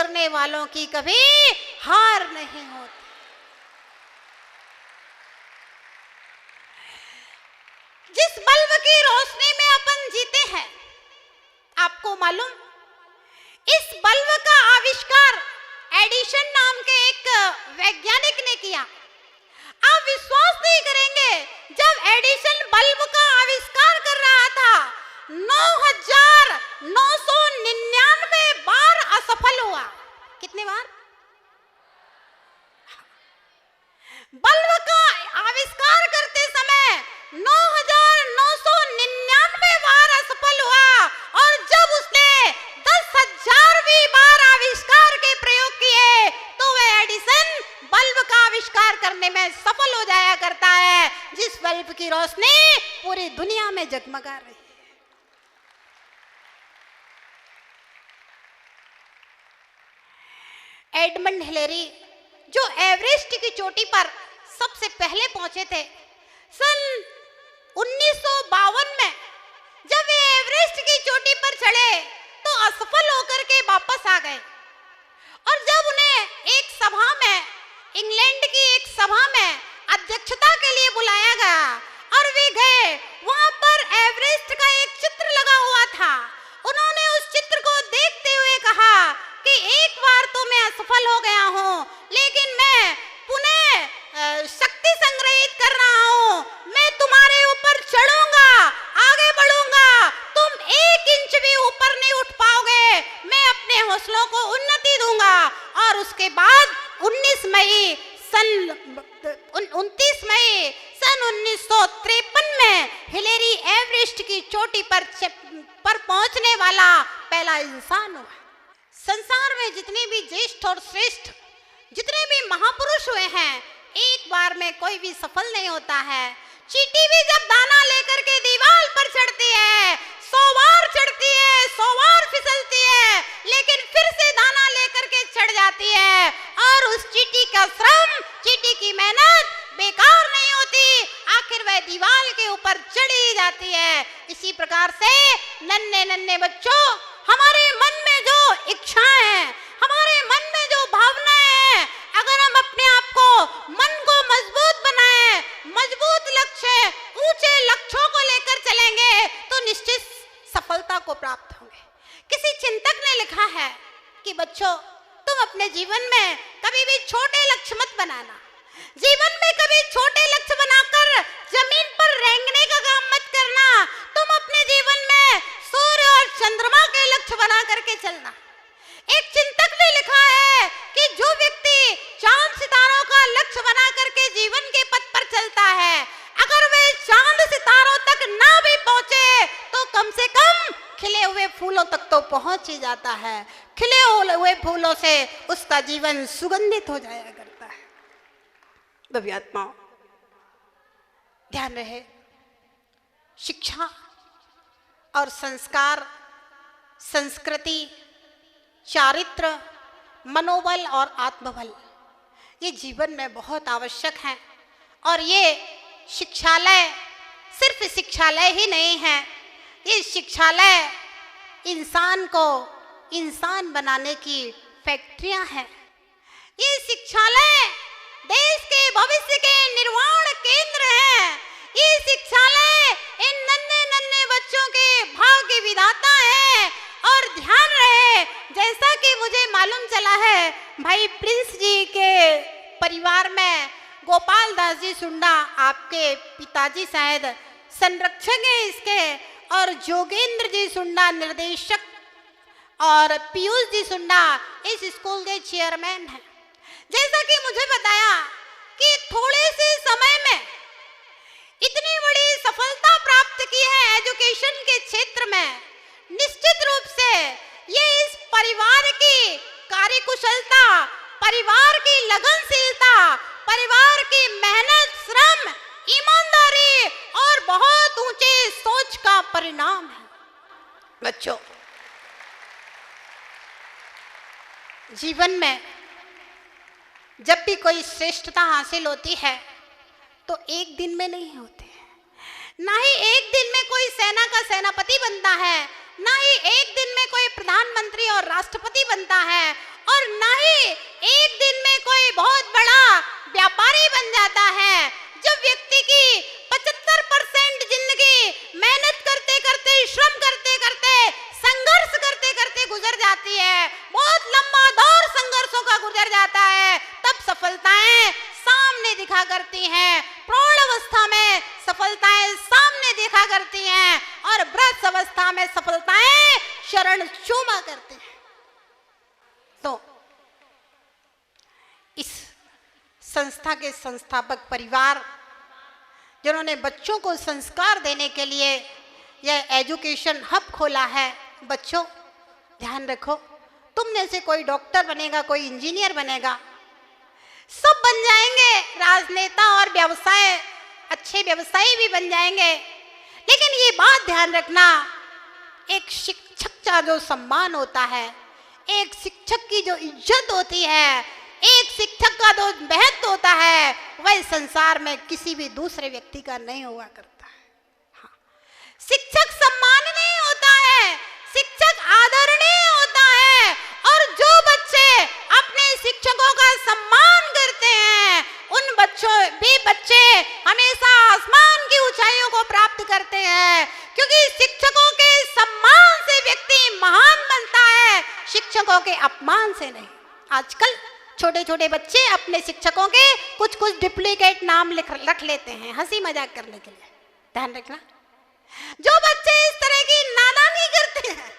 करने वालों की कभी हार नहीं होती। जिस बल्ब की रोशनी में अपन जीते हैं, आपको मालूम, इस बल्ब का आविष्कार एडिसन नाम के एक वैज्ञानिक ने किया। आप विश्वास नहीं करेंगे, जब एडिसन बल्ब का आविष्कार कर रहा था 9,999 बार असफल हुआ। कितने बार? बल्ब का आविष्कार करते समय 9,999 बार असफल हुआ, और जब उसने 10,000वीं बार आविष्कार के प्रयोग किए तो वह एडिसन बल्ब का आविष्कार करने में सफल हो जाया करता है, जिस बल्ब की रोशनी पूरी दुनिया में जगमगा रही है। एडमंड हिलेरी, जो एवरेस्ट की चोटी पर सबसे पहले पहुंचे थे, सन 1952 में जब वे एवरेस्ट की चोटी पर चढ़े तो असफल होकर के वापस आ गए। और जब उन्हें एक सभा में, इंग्लैंड की एक सभा में अध्यक्षता के लिए बुलाया गया और वे गए, वहां पर एवरेस्ट का एक चित्र लगा हुआ था। उन्होंने उस चित्र को देखते हुए कहा कि एक बार तो मैं असफल हो गया हूं, लेकिन मैं पुनः शक्ति संग्रहित कर रहा हूं, मैं तुम्हारे ऊपर चढ़ूंगा, आगे बढ़ूंगा, तुम 1 इंच भी ऊपर नहीं उठ पाओगे, मैं अपने हौसलों को उन्नति दूंगा। और उसके बाद 29 मई सन 1953 में हिलेरी एवरेस्ट की चोटी पर पहुंचने वाला पहला इंसान हुआ। संसार में जितने भी ज्येष्ठ और श्रेष्ठ, जितने भी महापुरुष हुए हैं, एक बार में कोई भी सफल नहीं होता है। चींटी भी जब दाना लेकर के दीवार पर चढ़ती है, 100 बार चढ़ती है, 100 बार फिसलती है, लेकिन फिर से दाना लेकर के चढ़ जाती है, और उस चींटी का श्रम, चींटी की मेहनत बेकार नहीं होती, आखिर वह दीवार के ऊपर चढ़ी जाती है। इसी प्रकार से नन्हे नन्हे बच्चों, हमारे मन में जो इच्छाएं हैं, हमारे मन में जो भावनाएं हैं, अगर हम अपने आप को, मन को मजबूत बनाएं, मजबूत लक्ष्य, ऊंचे लक्ष्यों को लेकर चलेंगे तो निश्चित सफलता को प्राप्त होंगे। किसी चिंतक ने लिखा है कि बच्चों, तुम अपने जीवन में कभी भी छोटे लक्ष्य मत बनाना, जीवन में कभी छोटे लक्ष्य बनाकर जमीन पर रेंगने का काम मत करना, तुम अपने जीवन में सूर्य और चंद्रमा के लक्ष्य बना करके चलना। एक चिंतक ने लिखा है कि जो व्यक्ति चांद सितारों का लक्ष्य बना करके जीवन के पथ पर चलता है, अगर वे चांद सितारों तक ना भी पहुंचे तो कम से कम खिले हुए फूलों तक तो पहुंच ही जाता है। खिले हुए फूलों से उसका जीवन सुगंधित हो जाया करता है। दिव्यात्माओं, ध्यान रहे, शिक्षा और संस्कार, संस्कृति, चारित्र, मनोबल और आत्मबल, ये जीवन में बहुत आवश्यक हैं। और ये शिक्षालय सिर्फ शिक्षालय ही नहीं है, ये शिक्षालय इंसान को इंसान बनाने की फैक्ट्रियां हैं। ये शिक्षालय देश के भविष्य के निर्माण केंद्र हैं। ये शिक्षालय इन नन्हे नन्हे बच्चों के भाग्य विधाता है। और ध्यान रहे, जैसा कि मुझे मालूम चला है, भाई प्रिंस जी के परिवार में गोपाल दास जी सुंडा, आपके पिताजी शायद संरक्षक हैं इसके, और जोगेंद्र जी सुंडा निर्देशक, और पीयूष जी सुंडा इस स्कूल के चेयरमैन हैं। जैसा कि मुझे बताया कि थोड़े से समय में इतनी बड़ी सफलता प्राप्त की है एजुकेशन के क्षेत्र में, निश्चित रूप से ये इस परिवार की कार्यकुशलता, परिवार की लगनशीलता, परिवार की मेहनत, श्रम, ईमानदारी और बहुत ऊंचे सोच का परिणाम है। बच्चों, जीवन में जब भी कोई श्रेष्ठता हासिल होती है तो एक दिन में नहीं होती है, ना ही एक दिन में कोई सेना का सेनापति बनता है, ना ही एक दिन में कोई प्रधानमंत्री और राष्ट्रपति बनता है, और ना ही एक दिन में कोई बहुत बड़ा व्यापारी बन जाता है। जब व्यक्ति की 75% जिंदगी मेहनत करते करते, श्रम करते करते, संघर्ष करते करते गुजर जाती है, बहुत लंबा दौर संघर्षों का गुजर जाता है, तब सफलताएं सामने दिखा करती हैं। प्रौढ़ अवस्था में सफलताएं सामने दिखा करती हैं और वृद्ध अवस्था में सफलताएं शरण चूमा करती हैं। तो इस संस्था के संस्थापक परिवार, जिन्होंने बच्चों को संस्कार देने के लिए यह एजुकेशन हब खोला है, बच्चों ध्यान रखो, तुम में से कोई डॉक्टर बनेगा, कोई इंजीनियर बनेगा, सब बन जाएंगे, राजनेता और व्यवसाय अच्छे व्यवसायी भी बन जाएंगे, लेकिन ये बात ध्यान रखना, एक शिक्षक का जो सम्मान होता है, एक शिक्षक की जो इज्जत होती है, एक शिक्षक का जो महत्व होता है, वह संसार में किसी भी दूसरे व्यक्ति का नहीं हुआ करता है। हाँ। शिक्षक सम्माननीय होता है, शिक्षक आदरणीय होता है, और जो बच्चे अपने शिक्षकों का सम्मान करते हैं, उन बच्चे हमेशा आसमान की ऊंचाइयों को प्राप्त करते हैं, क्योंकि शिक्षकों के सम्मान से व्यक्ति महान बनता है, शिक्षकों के अपमान से नहीं। आजकल छोटे छोटे बच्चे अपने शिक्षकों के कुछ कुछ डुप्लीकेट नाम रख लेते हैं हंसी मजाक करने के लिए, ध्यान रखना। जो बच्चे इस तरह की नादानी करते हैं,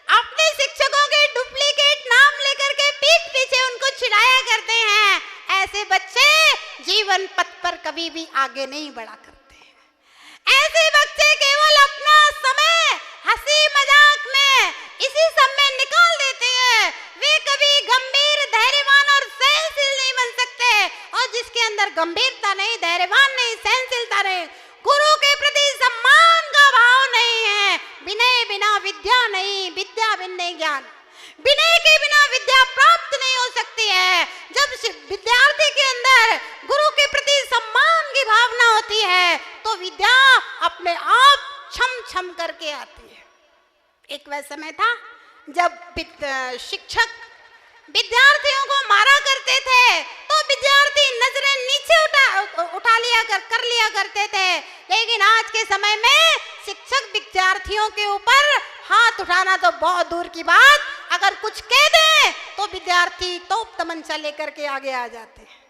अपने शिक्षकों के डुप्लीकेट नाम लेकर के पीठ पीछे उनको चिढ़ाया करते हैं, ऐसे बच्चे जीवन पथ पर कभी भी आगे नहीं बढ़ा करते हैं। ऐसे बच्चे केवल अपना समय हंसी मजाक में, इसी सब में निकाल देते हैं। वे कभी गंभीर, धैर्यवान और सहनशील नहीं बन सकते, और जिसके अंदर गंभीरता नहीं, धैर्यवान नहीं, सहनशीलता नहीं, गुरु के प्रति सम्मान का भाव नहीं है, विनय बिना विद्या नहीं, विद्या बिना ज्ञान, विनय के बिना विद्या प्राप्त नहीं हो सकती है। जब विद्यार्थी के अंदर गुरु के प्रति सम्मान की भावना होती है, तो विद्या अपने आप छम छम करके आती है। एक वह समय था जब शिक्षक विद्यार्थियों को मारा करते थे, तो विद्यार्थी नजरें नीचे उठा लिया करते थे, लेकिन आज के समय में शिक्षक विद्यार्थियों के ऊपर हाथ उठाना तो बहुत दूर की बात, अगर कुछ कह दें तो विद्यार्थी तोप तमंचा लेकर के आगे आ जाते हैं।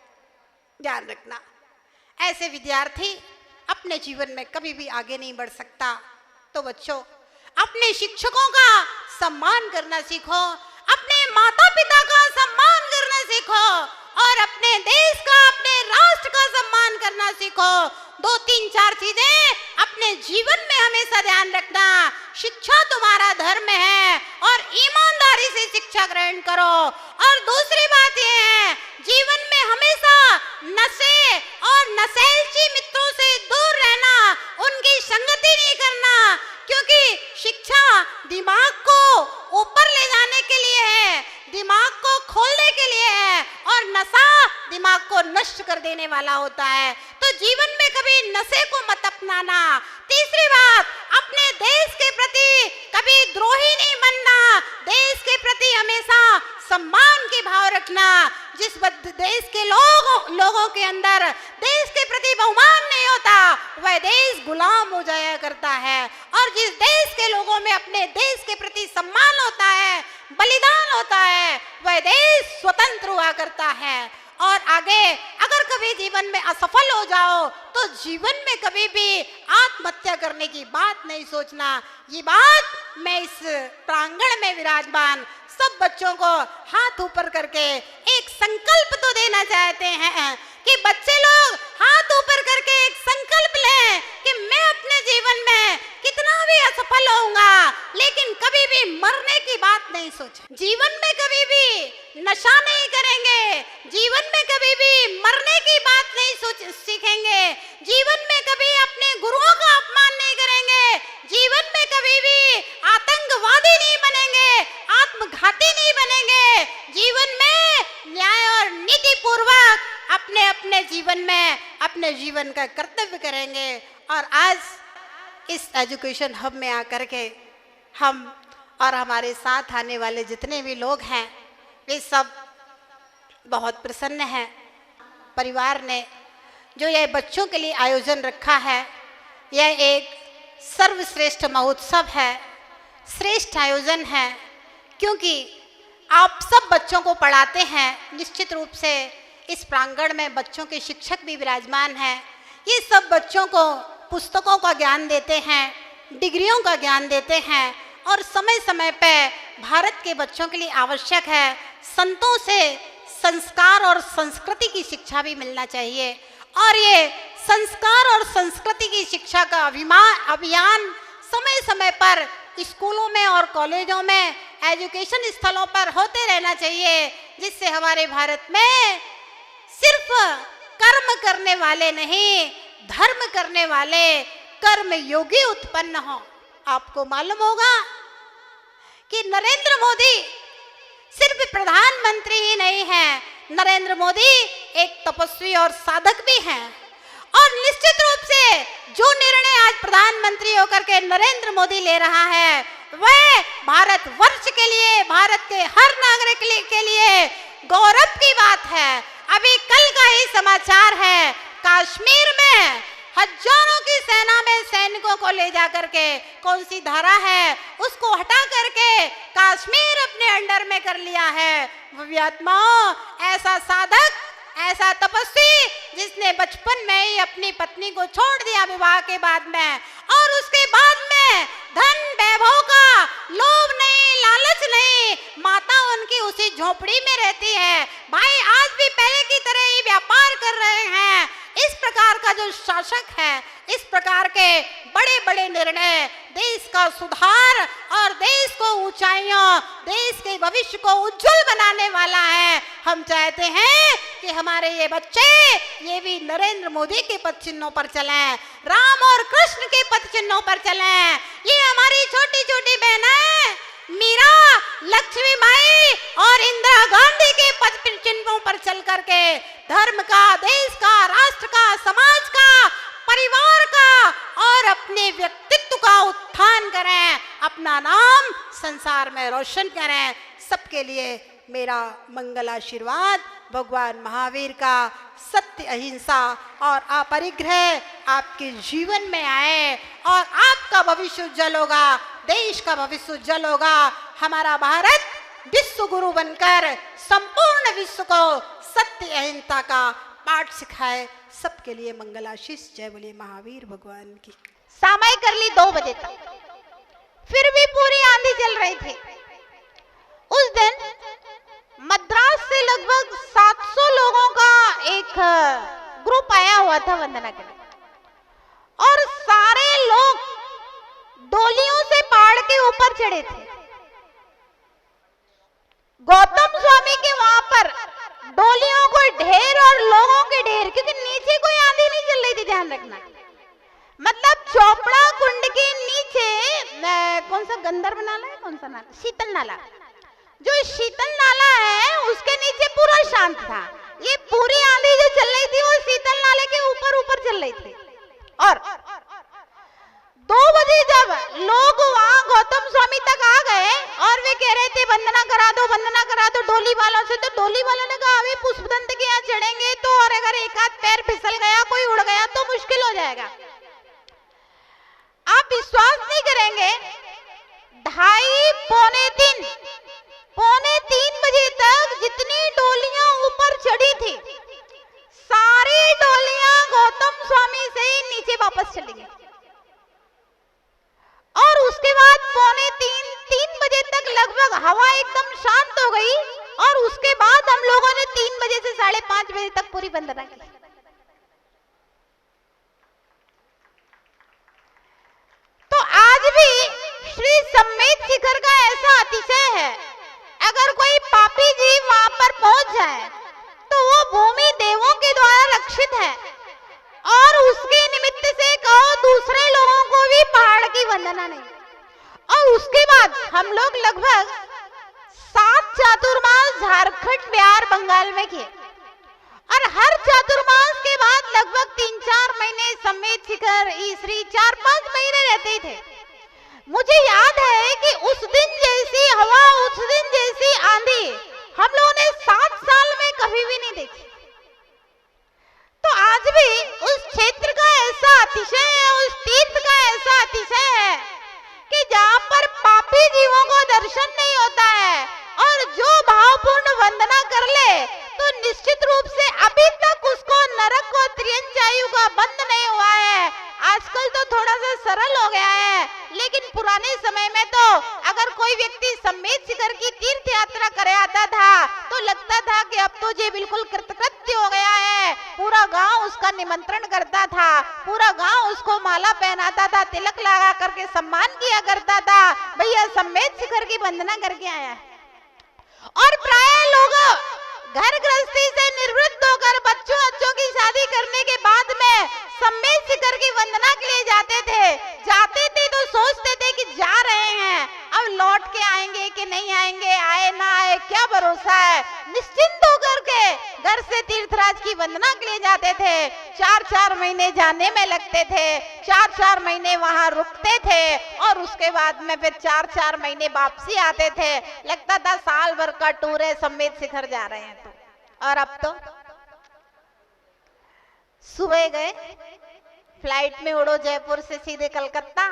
ध्यान रखना, ऐसे विद्यार्थी अपने जीवन में कभी भी आगे नहीं बढ़ सकता। तो बच्चों, अपने शिक्षकों का सम्मान करना सीखो, अपने माता पिता का सम्मान करना सीखो, और अपने देश का, अपने राष्ट्र का सम्मान करना सीखो। 2, 3, 4 चीजें अपने जीवन में हमेशा ध्यान रखना। शिक्षा तुम्हारा धर्म है और ईमानदारी से शिक्षा ग्रहण करो। और दूसरी बात यह है, जीवन में हमेशा नशे और नशेची मित्रों से दूर रहना, उनकी संगति नहीं करना, क्योंकि शिक्षा दिमाग को ऊपर ले जाने के लिए है, दिमाग को खोलने के लिए है, और नशा दिमाग को नष्ट कर देने वाला होता है। तो जीवन में कभी नशे को मत अपनाना। तीसरी बात, अपने देश के प्रति कभी द्रोही नहीं बनना, देश के प्रति हमेशा सम्मान के भाव रखना। जिस देश के लोगों के अंदर देश के प्रति बहुमान नहीं होता, वह देश गुलाम हो जाया करता है, और जिस देश के लोगों में अपने देश के प्रति सम्मान होता है, बलिदान होता है, वह देश स्वतंत्र हुआ करता है। और आगे अगर कभी जीवन में असफल हो जाओ, तो जीवन में कभी भी आत्महत्या करने की बात नहीं सोचना। ये बात मैं इस प्रांगण में विराजमान सब बच्चों को हाथ ऊपर करके एक संकल्प तो देना चाहते हैं कि बच्चे लोग हाथ ऊपर करके एक संकल्प लें कि मैं अपने जीवन में कितना भी असफल होऊंगा, लेकिन कभी भी मरने की बात नहीं सोचे। जीवन में कभी भी नशा नहीं करेंगे, जीवन में कभी भी मरने की बात नहीं सीखेंगे, जीवन में कभी अपने गुरुओं का अपमान नहीं करेंगे, जीवन में कभी भी आतंकवादी नहीं बनेंगे, आत्मघाती नहीं बनेंगे, जीवन में न्याय और नीति पूर्वक अपने अपने जीवन में अपने जीवन का कर्तव्य करेंगे। और आज इस एजुकेशन हब में आकर के हम और हमारे साथ आने वाले जितने भी लोग हैं, वे सब बहुत प्रसन्न हैं। परिवार ने जो यह बच्चों के लिए आयोजन रखा है, यह एक सर्वश्रेष्ठ महोत्सव है, श्रेष्ठ आयोजन है, क्योंकि आप सब बच्चों को पढ़ाते हैं। निश्चित रूप से इस प्रांगण में बच्चों के शिक्षक भी विराजमान हैं। ये सब बच्चों को पुस्तकों का ज्ञान देते हैं, डिग्रियों का ज्ञान देते हैं, और समय समय पर भारत के बच्चों के लिए आवश्यक है संतों से संस्कार और संस्कृति की शिक्षा भी मिलना चाहिए। और ये संस्कार और संस्कृति की शिक्षा का अभियान समय समय पर स्कूलों में और कॉलेजों में, एजुकेशन स्थलों पर होते रहना चाहिए, जिससे हमारे भारत में सिर्फ कर्म करने वाले नहीं, धर्म करने वाले कर्म योगी उत्पन्न हो। आपको मालूम होगा कि नरेंद्र मोदी सिर्फ प्रधानमंत्री ही नहीं है, नरेंद्र मोदी एक तपस्वी और साधक भी हैं। और निश्चित रूप से जो निर्णय आज प्रधानमंत्री होकर के नरेंद्र मोदी ले रहा है, वह भारत वर्ष के लिए, भारत के हर नागरिक के लिए गौरव की बात है। अभी कल का ही समाचार है, कश्मीर में हजारों की सेना में सैनिकों को ले जा करके, कौन सी धारा है उसको हटा करके कश्मीर अपने अंडर में कर लिया है। आत्माओं, ऐसा साधक, ऐसा तपस्वी जिसने बचपन में ही अपनी पत्नी को छोड़ दिया विवाह के बाद में, और उसके बाद में धन वैभव का लोभ नहीं, लालच नहीं, माता उनकी उसी झोपड़ी में रहती है। भाई आज भी पहले की तरह ही व्यापार कर रहे हैं। इस प्रकार का जो शासक है, इस प्रकार के बड़े बड़े निर्णय देश का सुधार और देश को ऊंचाइयों, देश के भविष्य को उज्जवल बनाने वाला है। हम चाहते हैं कि हमारे ये बच्चे ये भी नरेंद्र मोदी के पद चिन्हों पर चलें, राम और कृष्ण के पद चिन्हों पर चलें। ये हमारी छोटी छोटी बहनें मीरा, लक्ष्मी माई और इंदिरा गांधी के पद चिन्हों पर चल करके धर्म का, देश का, राष्ट्र का, समाज का, परिवार का और अपने व्यक्तित्व का उत्थान करें, अपना नाम संसार में रोशन करें। सबके लिए मेरा मंगल आशीर्वाद। भगवान महावीर का सत्य, अहिंसा और अपरिग्रह आपके जीवन में आए और आपका भविष्य उज्जवल होगा, देश का भविष्य उज्जवल होगा। हमारा भारत विश्व गुरु बनकर संपूर्ण विश्व को सत्य अहिंसा का पाठ सिखाए। सबके लिए मंगल आशीष। जय बोले महावीर भगवान की। सामाई कर ली 2 बजे तक, फिर भी पूरी आंधी चल रही थी। उस दिन मद्रास से लगभग 700 लोगों का एक ग्रुप आया हुआ था वंदना के लिए, और सारे लोग डोलियों से पहाड़ के ऊपर चढ़े थे। गौतम स्वामी के वहां पर डोलियों को ढेर और लोगों के ढेर, क्योंकि नीचे कोई आंधी नहीं चल रही थी, ध्यान रखना। मतलब चोपड़ा कुंड के नीचे कौन सा गंधर्व नाला है, कौन सा नाला, शीतल नाला, जो शीतल नाला है उसके नीचे पूरा शांत था। ये पूरी आंधी जो चल रही थी वो शीतल नाले के ऊपर ऊपर चल रही थी। और 2 बजे जब लोग वहां गौतम स्वामी तक आ गए और वे कह रहे थे वंदना करा दो, वंदना करा दो डोली वालों से, तो डोली वालों ने कहा अभी पुष्पदंत के यहाँ चढ़ेंगे तो, और अगर एक हाथ पैर फिसल गया, कोई उड़ गया तो मुश्किल हो जाएगा। आप विश्वास नहीं करेंगे, 2:30 पौने 3 बजे तक जितनी डोलियां ऊपर चढ़ी थी, सारी डोलियां गौतम स्वामी से ही नीचे वापस चली गई। और उसके बाद पौने 3 बजे तक लगभग हवा एकदम शांत हो गई, और उसके बाद हम लोगों ने 3 बजे से 5:30 बजे तक पूरी वंदना की। तो आज भी श्री सम्मेद शिखर का ऐसा अतिशय है, अगर कोई पापी जीव वहां पर पहुंच जाए तो वो भूमि देवों के द्वारा रक्षित है, और उसके निमित्त से कहो दूसरे लोगों को भी पहाड़ की वंदना नहीं। और उसके बाद हम लोग लगभग 7 चातुर्मास झारखंड, बिहार, बंगाल में किए, और हर चातुर्मास के बाद लगभग 3-4 महीने सम्मेद शिखर, ईसरी 4-5 महीने रहते ही थे। मुझे याद है कि उस दिन जैसी हवा, उस दिन जैसी आंधी हम लोग तो ये बिल्कुल कृतकृत्य हो गया है। पूरा गांव उसका निमंत्रण करता था, पूरा गांव उसको माला पहनाता था, तिलक लगा करके सम्मान किया करता था। भैया समेत शिखर की वंदना करके आया है। और प्राय लोग घर गृहस्थी से निवृत्त होकर बच्चों की शादी करने के बाद में सम्मेत शिखर की वंदना के लिए जाते थे तो सोचते थे कि जा रहे हैं, अब लौट के आएंगे कि नहीं आएंगे, आए ना आए क्या भरोसा है। निश्चिंत होकर के घर से तीर्थराज की वंदना के लिए जाते थे। 4-4 महीने जाने में लगते थे, 4-4 महीने वहां रुकते थे और उसके बाद में फिर 4-4 महीने वापसी आते थे। लगता था साल भर का टूर है, सम्मेत शिखर जा रहे हैं तो। और अब तो सुबह गए, फ्लाइट में उड़ो जयपुर से सीधे कलकत्ता,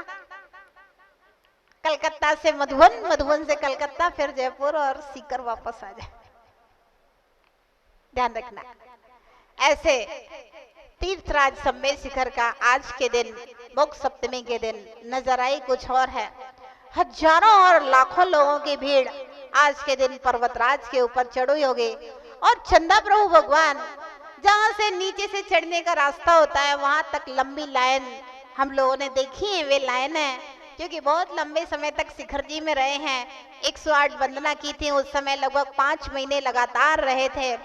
कलकत्ता से मधुबन, मधुबन से कलकत्ता, फिर जयपुर और सीकर वापस आ जाए। ध्यान रखना, ऐसे तीर्थराज सम्मेत शिखर का आज के दिन, मोक्ष सप्तमी के दिन नजराई कुछ और है। हजारों और लाखों लोगों की भीड़ आज के दिन पर्वतराज के ऊपर चढ़ी होगी और चंदा प्रभु भगवान जहां से नीचे से चढ़ने का रास्ता होता है वहां तक लंबी लाइन हम लोगों ने देखी है। वे लाइन है क्योंकि बहुत लंबे समय तक शिखर जी में रहे हैं। 108 वंदना की थी, उस समय लगभग 5 महीने लगातार रहे थे।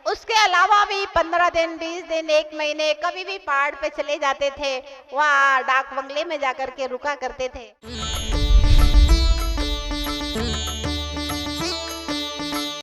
उसके अलावा भी 15 दिन, 20 दिन, 1 महीने कभी भी पहाड़ पे चले जाते थे, वहाँ डाक बंगले में जाकर के रुका करते थे।